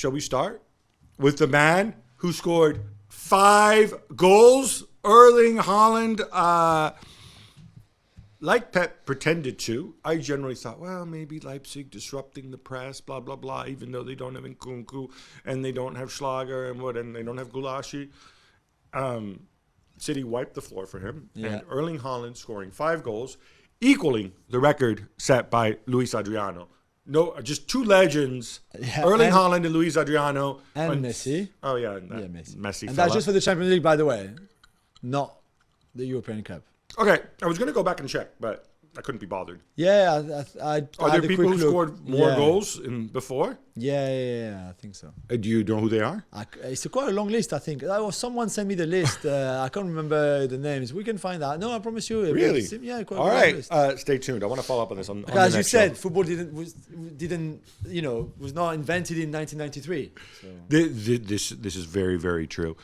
shall we start with the man who scored 5 goals, Erling Haaland? Like Pep pretended to, I generally thought, well, maybe Leipzig disrupting the press, blah, blah, blah, even though they don't have Nkunku and they don't have Schlager and they don't have Gulashi. City wiped the floor for him. Yeah. And Erling Haaland scoring 5 goals, equaling the record set by Luis Adriano. No, just 2 legends, Erling Haaland and Luis Adriano. And Messi. Oh, yeah. Messi. And that's just for the Champions League, by the way, not the European Cup. Okay, I was going to go back and check, but I couldn't be bothered. Yeah, Are there people who scored more goals before? Yeah, I think so. Do you know who they are? It's quite a long list, I think. Someone sent me the list. I can't remember the names. We can find out. No, I promise you. Really? Yeah, quite all right. List. Stay tuned. I want to follow up on this. As you said, football was not invented in 1993. So. This is very, very true.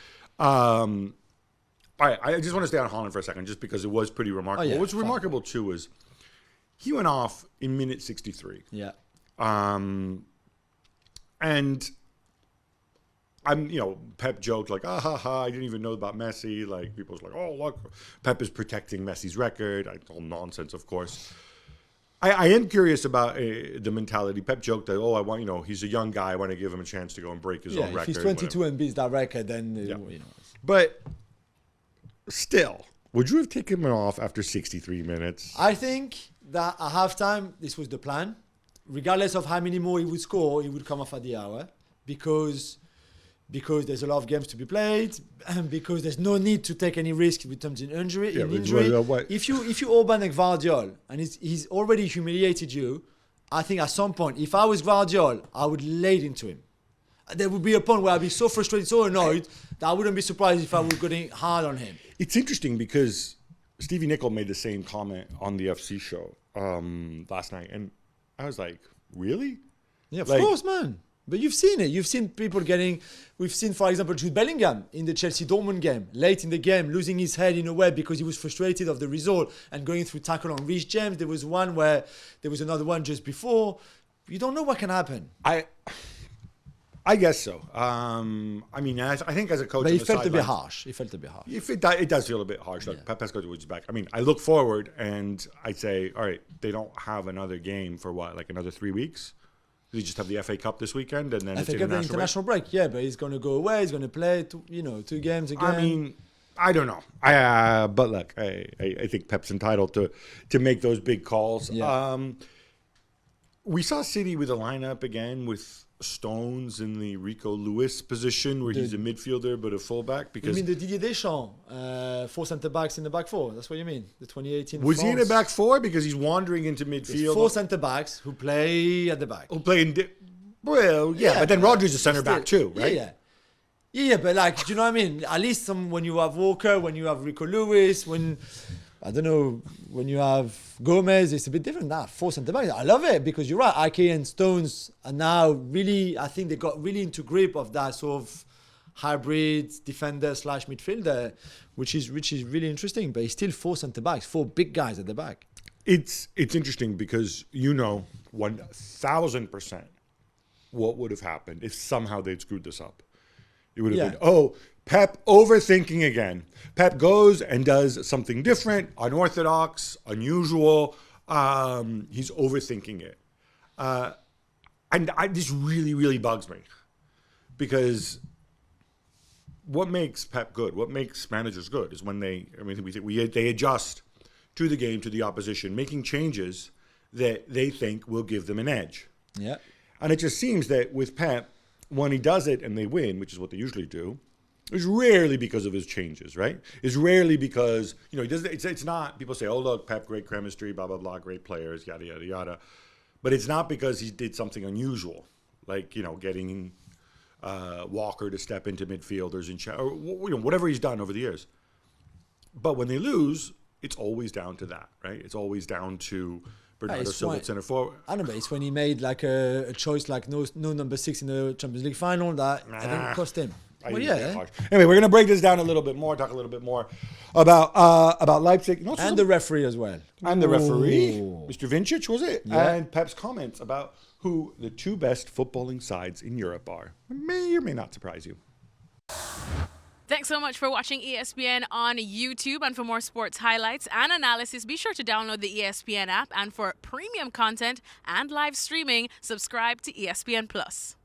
All right, I just want to stay on Haaland for a second, just because it was pretty remarkable. What's remarkable, too, was he went off in minute 63. Yeah. And Pep joked like, I didn't even know about Messi. Like, people was like, oh, look, Pep is protecting Messi's record. All nonsense, of course. I am curious about the mentality. Pep joked that, he's a young guy. I want to give him a chance to go and break his own record. If he's 22 and beats that record, then, But still, would you have taken him off after 63 minutes? I think that at halftime, this was the plan. Regardless of how many more he would score, he would come off at the hour because there's a lot of games to be played and because there's no need to take any risk in terms of injury. If you Orban and Guardiola and he's already humiliated you, I think at some point, if I was Guardiola, I would lay it into him. There would be a point where I'd be so frustrated, so annoyed that I wouldn't be surprised if I was getting hard on him. It's interesting because Stevie Nicol made the same comment on the FC show last night. And I was like, really? Yeah, of course, man. But you've seen it. You've seen people we've seen, for example, Jude Bellingham in the Chelsea-Dortmund game, late in the game, losing his head in a way because he was frustrated of the result and going through tackle on Reece James. There was another one just before. You don't know what can happen. I guess so. I think as a coach, but he felt a bit harsh. It does feel a bit harsh. Like Pep Guardiola is back. I look forward and I say, all right, they don't have another game for what, like another 3 weeks? They just have the FA Cup this weekend and then it's international break. Yeah, but he's going to go away. He's going to play, 2 games again. I don't know. But look, I think Pep's entitled to make those big calls. Yeah. We saw City with a lineup again with Stones in the Rico Lewis position where he's a midfielder but a fullback. Because you mean the Didier Deschamps 4 centre-backs in the back 4? That's what you mean? The 2018 Was he in the back 4? Because he's wandering into midfield. There's 4 centre-backs who play at the back. Who play in... but then Rodri's a centre-back too, right? Yeah, but do you know what I mean? At least when you have Walker, when you have Rico Lewis, when you have Gomez, it's a bit different now. 4 centre-backs. I love it because you're right. Ike and Stones are now really, I think they got really into grip of that sort of hybrid defender / midfielder, which is really interesting. But it's still 4 centre-backs, 4 big guys at the back. It's interesting because 1,000% what would have happened if somehow they'd screwed this up. It would have been, Pep overthinking again. Pep goes and does something different, unorthodox, unusual. He's overthinking it. And this really, really bugs me. Because what makes Pep good, what makes managers good is when they adjust to the game, to the opposition, making changes that they think will give them an edge. Yeah. And it just seems that with Pep, when he does it and they win, which is what they usually do, it's rarely because of his changes, right? It's rarely because, he does. It's not, people say, oh, look, Pep, great chemistry, blah, blah, blah, great players, yada, yada, yada. But it's not because he did something unusual, like, getting Walker to step into midfielders or whatever he's done over the years. But when they lose, it's always down to that, right? It's always down to Bernardo Silva at center forward. I don't know, it's when he made like a choice like no number 6 in the Champions League final that I think cost him. Anyway, we're going to break this down a little bit more, talk a little bit more about Leipzig. And the referee as well. And the referee, Mr. Vincic, was it? Yeah. And Pep's comments about who the two best footballing sides in Europe are. May or may not surprise you. Thanks so much for watching ESPN on YouTube. And for more sports highlights and analysis, be sure to download the ESPN app. And for premium content and live streaming, subscribe to ESPN Plus.